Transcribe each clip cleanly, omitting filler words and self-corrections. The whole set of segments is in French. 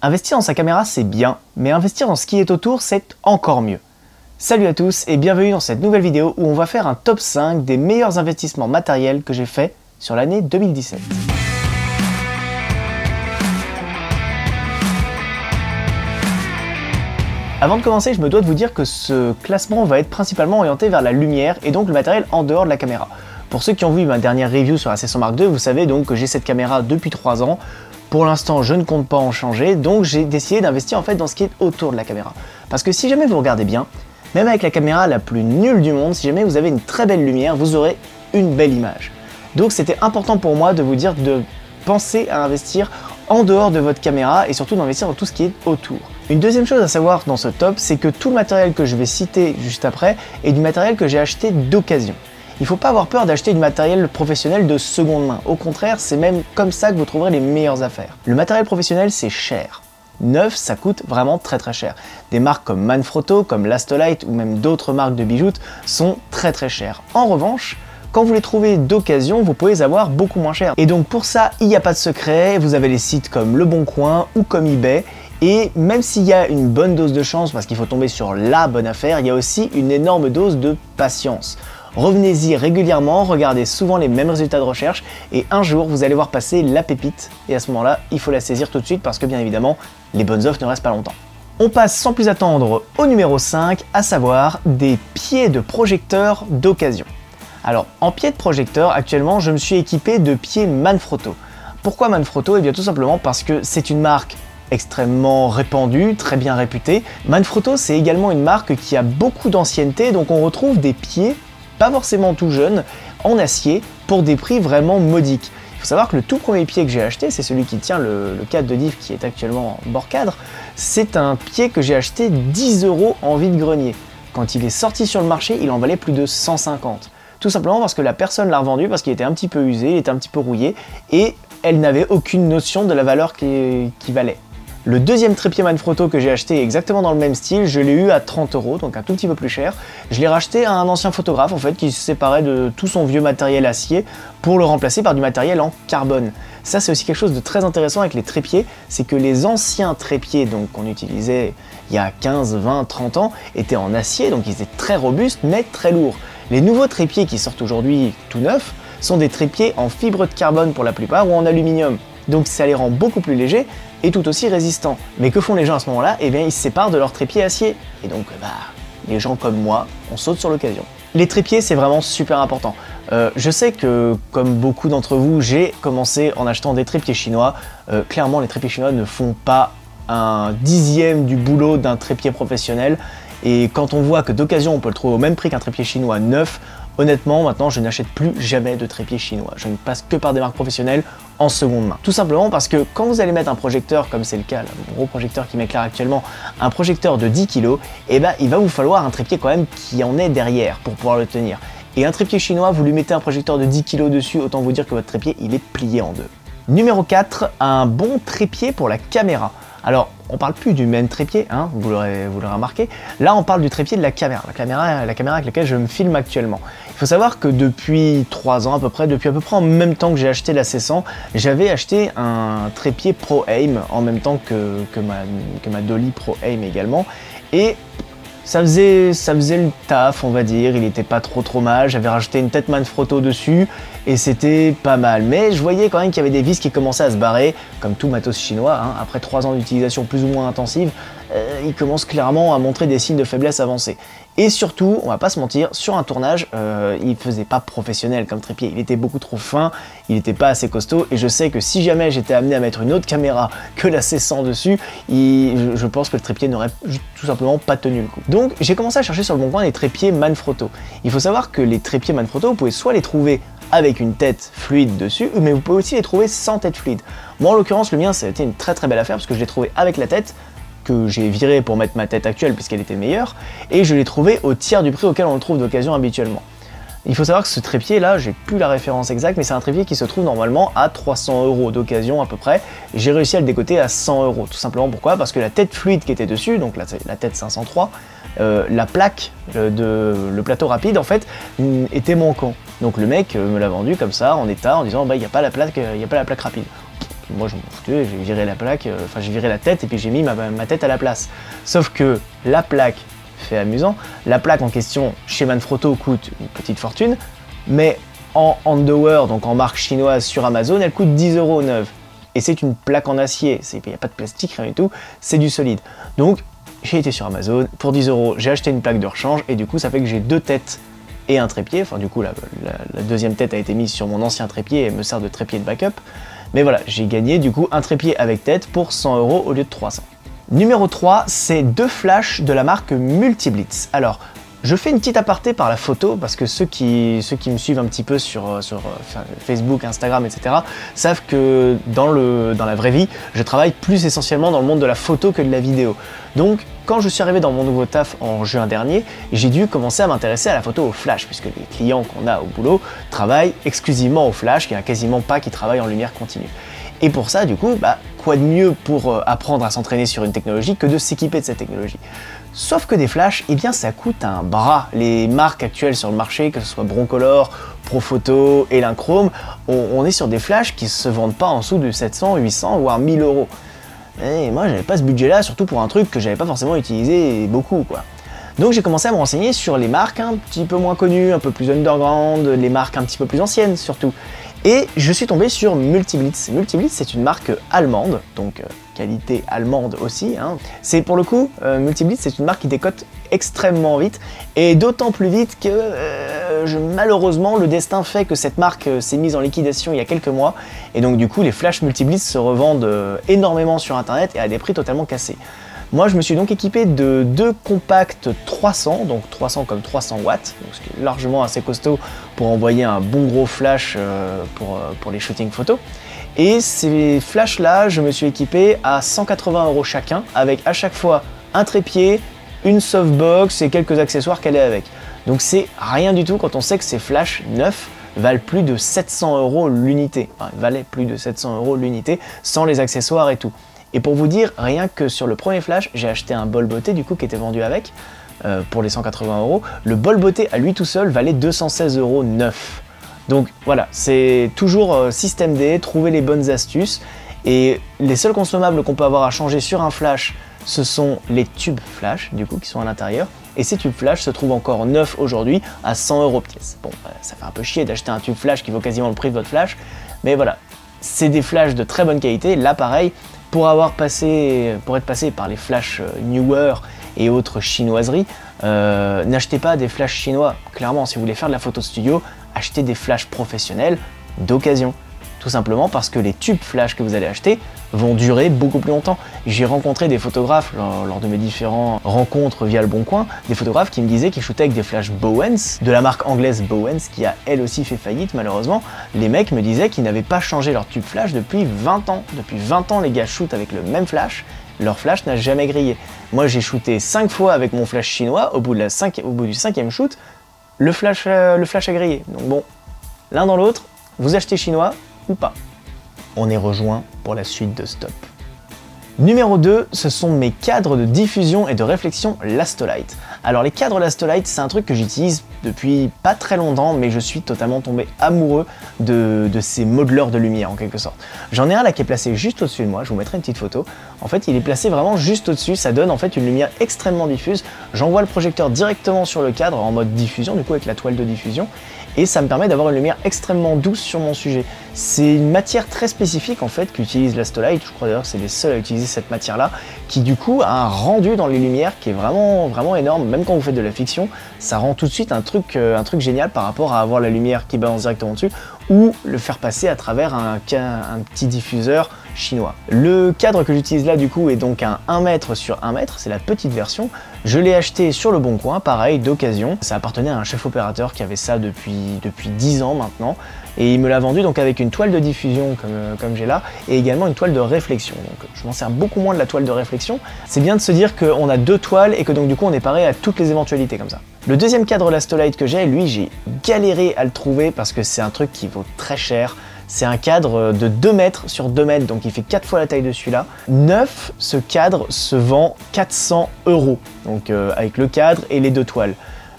Investir dans sa caméra c'est bien, mais investir dans ce qui est autour c'est encore mieux. Salut à tous et bienvenue dans cette nouvelle vidéo où on va faire un top 5 des meilleurs investissements matériels que j'ai fait sur l'année 2017. Avant de commencer, je me dois de vous dire que ce classement va être principalement orienté vers la lumière et donc le matériel en dehors de la caméra. Pour ceux qui ont vu ma dernière review sur la C100 Mark II, vous savez donc que j'ai cette caméra depuis 3 ans. Pour l'instant, je ne compte pas en changer, donc j'ai décidé d'investir en fait dans ce qui est autour de la caméra. Parce que si jamais vous regardez bien, même avec la caméra la plus nulle du monde, si jamais vous avez une très belle lumière, vous aurez une belle image. Donc c'était important pour moi de vous dire de penser à investir en dehors de votre caméra et surtout d'investir dans tout ce qui est autour. Une deuxième chose à savoir dans ce top, c'est que tout le matériel que je vais citer juste après est du matériel que j'ai acheté d'occasion. Il ne faut pas avoir peur d'acheter du matériel professionnel de seconde main. Au contraire, c'est même comme ça que vous trouverez les meilleures affaires. Le matériel professionnel, c'est cher. Neuf, ça coûte vraiment très cher. Des marques comme Manfrotto, comme Lastolite ou même d'autres marques de bijoux sont très chères. En revanche, quand vous les trouvez d'occasion, vous pouvez les avoir beaucoup moins cher. Et donc pour ça, il n'y a pas de secret, vous avez les sites comme Le Bon Coin ou comme eBay. Et même s'il y a une bonne dose de chance, parce qu'il faut tomber sur la bonne affaire, il y a aussi une énorme dose de patience. Revenez-y régulièrement, regardez souvent les mêmes résultats de recherche et un jour vous allez voir passer la pépite et à ce moment-là, il faut la saisir tout de suite parce que bien évidemment, les bonnes offres ne restent pas longtemps. On passe sans plus attendre au numéro 5, à savoir des pieds de projecteur d'occasion. Alors, en pieds de projecteur, actuellement, je me suis équipé de pieds Manfrotto. Pourquoi Manfrotto? Eh bien tout simplement parce que c'est une marque extrêmement répandue, très bien réputée. Manfrotto, c'est également une marque qui a beaucoup d'ancienneté, donc on retrouve des pieds pas forcément tout jeune, en acier, pour des prix vraiment modiques. Il faut savoir que le tout premier pied que j'ai acheté, c'est celui qui tient le cadre de div qui est actuellement en bord cadre, c'est un pied que j'ai acheté 10 € en vide-grenier. Quand il est sorti sur le marché, il en valait plus de 150. Tout simplement parce que la personne l'a revendu, parce qu'il était un petit peu usé, il était un petit peu rouillé, et elle n'avait aucune notion de la valeur qu'il valait. Le deuxième trépied Manfrotto que j'ai acheté exactement dans le même style, je l'ai eu à 30 €, donc un tout petit peu plus cher. Je l'ai racheté à un ancien photographe en fait qui se séparait de tout son vieux matériel acier pour le remplacer par du matériel en carbone. Ça c'est aussi quelque chose de très intéressant avec les trépieds, c'est que les anciens trépieds qu'on utilisait il y a 15, 20, 30 ans étaient en acier, donc ils étaient très robustes mais très lourds. Les nouveaux trépieds qui sortent aujourd'hui tout neufs sont des trépieds en fibre de carbone pour la plupart ou en aluminium. Donc ça les rend beaucoup plus légers et tout aussi résistants. Mais que font les gens à ce moment-là? Eh bien ils se séparent de leur trépied acier. Et donc les gens comme moi, on saute sur l'occasion. Les trépieds c'est vraiment super important. Je sais que comme beaucoup d'entre vous, j'ai commencé en achetant des trépieds chinois. Clairement les trépieds chinois ne font pas un dixième du boulot d'un trépied professionnel. Et quand on voit que d'occasion on peut le trouver au même prix qu'un trépied chinois neuf, honnêtement, maintenant, je n'achète plus jamais de trépied chinois. Je ne passe que par des marques professionnelles en seconde main. Tout simplement parce que quand vous allez mettre un projecteur, comme c'est le cas, là, mon gros projecteur qui m'éclaire actuellement, un projecteur de 10 kg, eh ben, il va vous falloir un trépied quand même qui en est derrière pour pouvoir le tenir. Et un trépied chinois, vous lui mettez un projecteur de 10 kg dessus, autant vous dire que votre trépied, il est plié en deux. Numéro 4, un bon trépied pour la caméra. Alors, on parle plus du même trépied, hein, vous l'aurez remarqué. Là, on parle du trépied de la caméra avec laquelle je me filme actuellement. Il faut savoir que depuis 3 ans à peu près, depuis à peu près en même temps que j'ai acheté la C100, j'avais acheté un trépied Pro Aim en même temps que ma Dolly Pro Aim également. Et ça faisait le taf, on va dire, il était pas trop mal, j'avais rajouté une tête Manfrotto dessus et c'était pas mal. Mais je voyais quand même qu'il y avait des vis qui commençaient à se barrer, comme tout matos chinois, hein. Après 3 ans d'utilisation plus ou moins intensive, il commence clairement à montrer des signes de faiblesse avancés. Et surtout, on va pas se mentir, sur un tournage, il faisait pas professionnel comme trépied, il était beaucoup trop fin, il était pas assez costaud, et je sais que si jamais j'étais amené à mettre une autre caméra que la C100 dessus, je pense que le trépied n'aurait tout simplement pas tenu le coup. Donc j'ai commencé à chercher sur le bon coin des trépieds Manfrotto. Il faut savoir que les trépieds Manfrotto, vous pouvez soit les trouver avec une tête fluide dessus, mais vous pouvez aussi les trouver sans tête fluide. Moi en l'occurrence, le mien, ça a été une très belle affaire, parce que je l'ai trouvé avec la tête, que j'ai viré pour mettre ma tête actuelle puisqu'elle était meilleure, et je l'ai trouvé au tiers du prix auquel on le trouve d'occasion habituellement. Il faut savoir que ce trépied là, j'ai plus la référence exacte, mais c'est un trépied qui se trouve normalement à 300 € d'occasion à peu près. J'ai réussi à le décoter à 100 €, tout simplement pourquoi? Parce que la tête fluide qui était dessus, donc la tête 503, la plaque, le plateau rapide en fait, était manquant. Donc le mec me l'a vendu comme ça, en état, en disant bah il n'y a pas la plaque rapide. moi je m'en foutais, j'ai viré la plaque, enfin j'ai viré la tête et puis j'ai mis ma tête à la place. Sauf que la plaque, fait amusant, la plaque en question chez Manfrotto coûte une petite fortune, mais en Underwear, donc en marque chinoise sur Amazon, elle coûte 10 € neuve. Et c'est une plaque en acier, il n'y a pas de plastique, rien du tout, c'est du solide. Donc j'ai été sur Amazon, pour 10 €, j'ai acheté une plaque de rechange et du coup ça fait que j'ai 2 têtes et un trépied. Enfin du coup la deuxième tête a été mise sur mon ancien trépied et me sert de trépied de backup. Mais voilà, j'ai gagné du coup un trépied avec tête pour 100 € au lieu de 300. Numéro 3, c'est 2 flashs de la marque Multiblitz. Alors, je fais une petite aparté par la photo parce que ceux qui me suivent un petit peu sur Facebook, Instagram, etc. savent que dans la vraie vie, je travaille plus essentiellement dans le monde de la photo que de la vidéo. Donc, quand je suis arrivé dans mon nouveau taf en juin dernier, j'ai dû commencer à m'intéresser à la photo au flash puisque les clients qu'on a au boulot travaillent exclusivement au flash, il n'y en a quasiment pas qui travaillent en lumière continue. Et pour ça, du coup, quoi de mieux pour apprendre à s'entraîner sur une technologie que de s'équiper de cette technologie. Sauf que des flashs, eh bien ça coûte un bras. Les marques actuelles sur le marché, que ce soit Broncolor, Profoto, Elinchrom, on est sur des flashs qui se vendent pas en dessous de 700, 800, voire 1000 €. Et moi, j'avais pas ce budget-là, surtout pour un truc que j'avais pas forcément utilisé beaucoup, quoi. Donc j'ai commencé à me renseigner sur les marques un petit peu moins connues, un peu plus underground, les marques un petit peu plus anciennes surtout. Et je suis tombé sur Multiblitz. Multiblitz, c'est une marque allemande, donc qualité allemande aussi. C'est pour le coup, Multiblitz, c'est une marque qui décote extrêmement vite, et d'autant plus vite que malheureusement, le destin fait que cette marque s'est mise en liquidation il y a quelques mois, et donc du coup, les flashs Multiblitz se revendent énormément sur internet et à des prix totalement cassés. Moi, je me suis donc équipé de 2 compacts 300, donc 300 comme 300 watts, donc ce qui est largement assez costaud pour envoyer un bon gros flash pour les shootings photos. Et ces flashs-là, je me suis équipé à 180 € chacun, avec à chaque fois un trépied, une softbox et quelques accessoires qu'elle est avec. Donc c'est rien du tout quand on sait que ces flashs neufs valent plus de 700 € l'unité. Enfin, ils valaient plus de 700 € l'unité, sans les accessoires et tout. Et pour vous dire, rien que sur le premier flash, j'ai acheté un bol beauté du coup qui était vendu avec, pour les 180 €. Le bol beauté à lui tout seul valait 216 € neuf. Donc voilà, c'est toujours système D, trouver les bonnes astuces. Et les seuls consommables qu'on peut avoir à changer sur un flash, ce sont les tubes flash du coup qui sont à l'intérieur. Et ces tubes flash se trouvent encore neufs aujourd'hui à 100 € pièce. Bon, ça fait un peu chier d'acheter un tube flash qui vaut quasiment le prix de votre flash, mais voilà, c'est des flashs de très bonne qualité. Là pareil, pour être passé par les flashs Newer et autres chinoiseries, n'achetez pas des flashs chinois. Clairement, si vous voulez faire de la photo studio, achetez des flashs professionnels d'occasion. Tout simplement parce que les tubes flash que vous allez acheter vont durer beaucoup plus longtemps. J'ai rencontré des photographes lors de mes différentes rencontres via le Bon Coin, des photographes qui me disaient qu'ils shootaient avec des flashs Bowens, de la marque anglaise Bowens, qui a elle aussi fait faillite malheureusement. Les mecs me disaient qu'ils n'avaient pas changé leur tube flash depuis 20 ans. Depuis 20 ans, les gars shootent avec le même flash, leur flash n'a jamais grillé. Moi j'ai shooté 5 fois avec mon flash chinois, au bout du 5e shoot, le flash a grillé. Donc bon, l'un dans l'autre, vous achetez chinois ou pas. On est rejoint pour la suite de Stop. Numéro 2, ce sont mes cadres de diffusion et de réflexion Lastolite. Alors les cadres Lastolite, c'est un truc que j'utilise depuis pas très longtemps, mais je suis totalement tombé amoureux de ces modeleurs de lumière en quelque sorte. J'en ai un là qui est placé juste au-dessus de moi, je vous mettrai une petite photo. En fait, il est placé vraiment juste au-dessus, ça donne en fait une lumière extrêmement diffuse. J'envoie le projecteur directement sur le cadre en mode diffusion, du coup avec la toile de diffusion, et ça me permet d'avoir une lumière extrêmement douce sur mon sujet. C'est une matière très spécifique en fait qu'utilise Lastolite, je crois d'ailleurs que c'est les seuls à utiliser cette matière-là, qui du coup a un rendu dans les lumières qui est vraiment énorme. Même quand vous faites de la fiction, ça rend tout de suite un truc génial par rapport à avoir la lumière qui balance directement dessus ou le faire passer à travers un petit diffuseur chinois. Le cadre que j'utilise là du coup est donc un 1 mètre sur 1 mètre, c'est la petite version. Je l'ai acheté sur le Bon Coin, pareil, d'occasion. Ça appartenait à un chef opérateur qui avait ça depuis 10 ans maintenant. Et il me l'a vendu donc avec une toile de diffusion comme j'ai là, et également une toile de réflexion. Donc je m'en sers beaucoup moins de la toile de réflexion. C'est bien de se dire qu'on a 2 toiles et que donc du coup on est paré à toutes les éventualités comme ça. Le deuxième cadre Lastolite que j'ai, lui j'ai galéré à le trouver parce que c'est un truc qui vaut très cher. C'est un cadre de 2 mètres sur 2 mètres, donc il fait 4 fois la taille de celui-là. Neuf, ce cadre se vend 400 €, donc avec le cadre et les 2 toiles.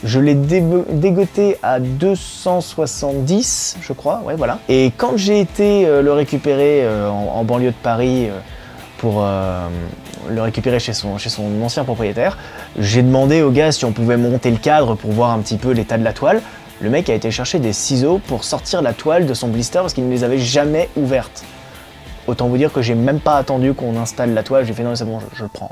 Je l'ai dégoté à 270, je crois, ouais voilà. Et quand j'ai été le récupérer en banlieue de Paris pour le récupérer chez son ancien propriétaire, j'ai demandé au gars si on pouvait monter le cadre pour voir un petit peu l'état de la toile. Le mec a été chercher des ciseaux pour sortir la toile de son blister parce qu'il ne les avait jamais ouvertes. Autant vous dire que j'ai même pas attendu qu'on installe la toile, j'ai fait non c'est bon, je le prends.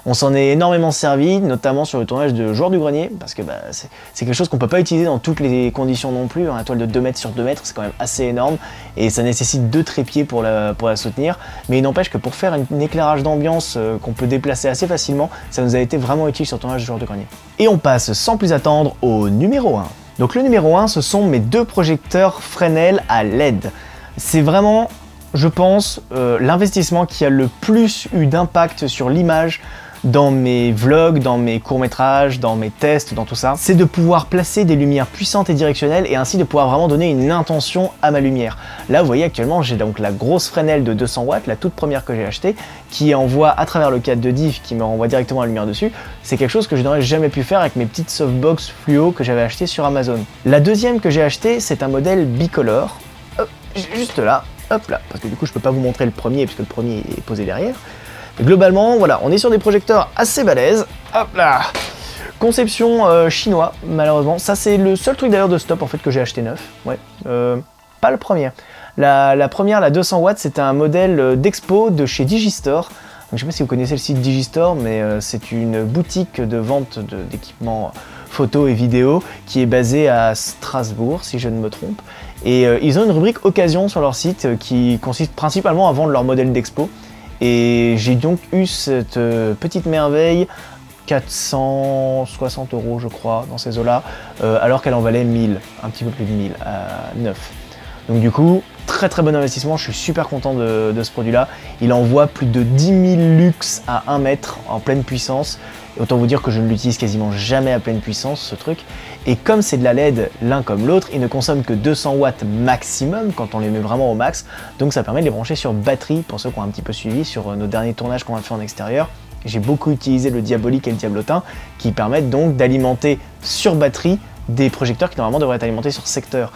On s'en est énormément servi, notamment sur le tournage de Joueurs du Grenier, parce que c'est quelque chose qu'on peut pas utiliser dans toutes les conditions non plus. La toile de 2 mètres sur 2 mètres, c'est quand même assez énorme, et ça nécessite 2 trépieds pour la soutenir. Mais il n'empêche que pour faire un éclairage d'ambiance qu'on peut déplacer assez facilement, ça nous a été vraiment utile sur le tournage de Joueurs du Grenier. Et on passe sans plus attendre au numéro 1. Donc le numéro 1, ce sont mes 2 projecteurs Fresnel à LED. C'est vraiment, je pense, l'investissement qui a le plus eu d'impact sur l'image dans mes vlogs, dans mes courts-métrages, dans mes tests, dans tout ça, c'est de pouvoir placer des lumières puissantes et directionnelles et ainsi de pouvoir vraiment donner une intention à ma lumière. Là, vous voyez, actuellement, j'ai donc la grosse Fresnel de 200 watts, la toute première que j'ai achetée, qui envoie à travers le cadre de diff, qui me renvoie directement la lumière dessus. C'est quelque chose que je n'aurais jamais pu faire avec mes petites softbox fluo que j'avais achetées sur Amazon. La deuxième que j'ai achetée, c'est un modèle bicolore, juste là, hop là, parce que du coup, je peux pas vous montrer le premier, puisque le premier est posé derrière. Globalement, voilà, on est sur des projecteurs assez balèzes. Hop là, conception chinois, malheureusement. Ça, c'est le seul truc d'ailleurs de stop en fait que j'ai acheté neuf. Ouais, pas le premier. La première, la 200 watts, c'était un modèle d'expo de chez Digistore. Donc, je sais pas si vous connaissez le site Digistore, mais c'est une boutique de vente d'équipements photo et vidéo qui est basée à Strasbourg, si je ne me trompe. Et ils ont une rubrique occasion sur leur site qui consiste principalement à vendre leurs modèles d'expo. Et j'ai donc eu cette petite merveille, 460 € je crois, dans ces eaux-là, alors qu'elle en valait 1000, un petit peu plus de 1000, à 9. Donc du coup, très bon investissement, je suis super content de ce produit-là. Il envoie plus de 10 000 lux à 1 mètre en pleine puissance. Et autant vous dire que je ne l'utilise quasiment jamais à pleine puissance, ce truc. Et comme c'est de la LED l'un comme l'autre, il ne consomme que 200 watts maximum quand on les met vraiment au max. Donc ça permet de les brancher sur batterie, pour ceux qui ont un petit peu suivi sur nos derniers tournages qu'on a fait en extérieur. J'ai beaucoup utilisé le diabolique et le diablotin qui permettent donc d'alimenter sur batterie des projecteurs qui normalement devraient être alimentés sur secteur.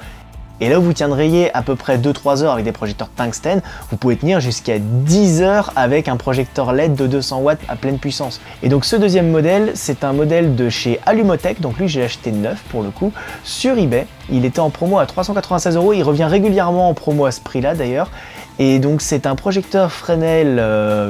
Et là où vous tiendriez à peu près 2-3 heures avec des projecteurs tungstène, vous pouvez tenir jusqu'à 10 heures avec un projecteur LED de 200 watts à pleine puissance. Et donc ce deuxième modèle, c'est un modèle de chez Allumotech, donc lui j'ai acheté neuf pour le coup, sur eBay. Il était en promo à 396 €, il revient régulièrement en promo à ce prix-là d'ailleurs. Et donc c'est un projecteur Fresnel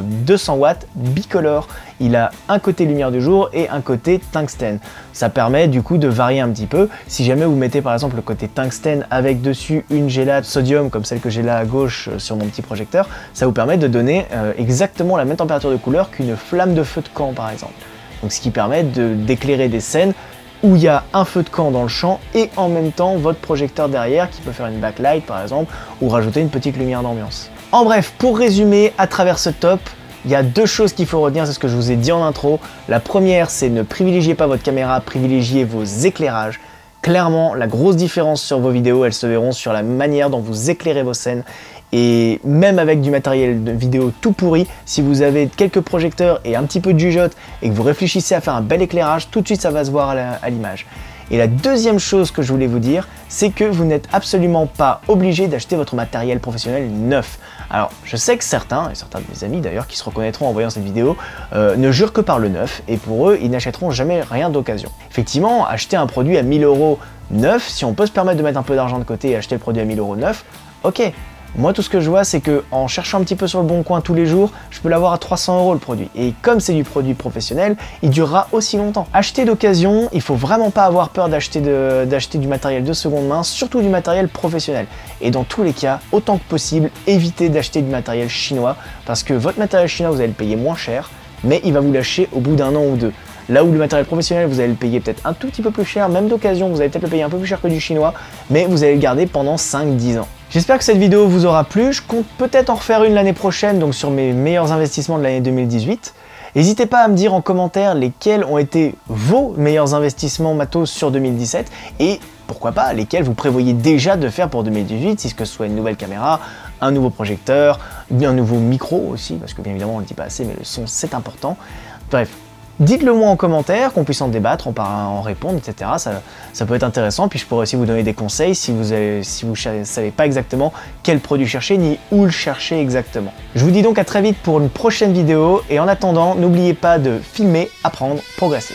200 watts bicolore. Il a un côté lumière du jour et un côté tungstène. Ça permet du coup de varier un petit peu. Si jamais vous mettez par exemple le côté tungstène avec dessus une gélade sodium comme celle que j'ai là à gauche sur mon petit projecteur, ça vous permet de donner exactement la même température de couleur qu'une flamme de feu de camp par exemple. Donc ce qui permet d'éclairer des scènes où il y a un feu de camp dans le champ et en même temps votre projecteur derrière qui peut faire une backlight par exemple ou rajouter une petite lumière d'ambiance. En bref, pour résumer à travers ce top, il y a deux choses qu'il faut retenir, c'est ce que je vous ai dit en intro. La première, c'est ne privilégiez pas votre caméra, privilégiez vos éclairages. Clairement, la grosse différence sur vos vidéos, elles se verront sur la manière dont vous éclairez vos scènes. Et même avec du matériel de vidéo tout pourri, si vous avez quelques projecteurs et un petit peu de jugeote et que vous réfléchissez à faire un bel éclairage, tout de suite ça va se voir à l'image. Et la deuxième chose que je voulais vous dire, c'est que vous n'êtes absolument pas obligé d'acheter votre matériel professionnel neuf. Alors, je sais que certains, et certains de mes amis d'ailleurs, qui se reconnaîtront en voyant cette vidéo, ne jurent que par le neuf, et pour eux, ils n'achèteront jamais rien d'occasion. Effectivement, acheter un produit à 1000 € neuf, si on peut se permettre de mettre un peu d'argent de côté et acheter le produit à 1000 € neuf, ok. Moi, tout ce que je vois, c'est que en cherchant un petit peu sur le bon coin tous les jours, je peux l'avoir à 300 € le produit. Et comme c'est du produit professionnel, il durera aussi longtemps. Acheter d'occasion, il faut vraiment pas avoir peur d'acheter du matériel de seconde main, surtout du matériel professionnel. Et dans tous les cas, autant que possible, évitez d'acheter du matériel chinois, parce que votre matériel chinois, vous allez le payer moins cher, mais il va vous lâcher au bout d'un an ou deux. Là où le matériel professionnel, vous allez le payer peut-être un tout petit peu plus cher, même d'occasion, vous allez peut-être le payer un peu plus cher que du chinois, mais vous allez le garder pendant 5-10 ans. J'espère que cette vidéo vous aura plu, je compte peut-être en refaire une l'année prochaine, donc sur mes meilleurs investissements de l'année 2018. N'hésitez pas à me dire en commentaire lesquels ont été vos meilleurs investissements matos sur 2017, et pourquoi pas, lesquels vous prévoyez déjà de faire pour 2018, si ce soit une nouvelle caméra, un nouveau projecteur, un nouveau micro aussi, parce que bien évidemment on ne le dit pas assez, mais le son c'est important. Bref. Dites-le moi en commentaire, qu'on puisse en débattre, en répondre, etc. Ça peut être intéressant, puis je pourrais aussi vous donner des conseils si vous savez pas exactement quel produit chercher, ni où le chercher exactement. Je vous dis donc à très vite pour une prochaine vidéo, et en attendant, n'oubliez pas de filmer, apprendre, progresser.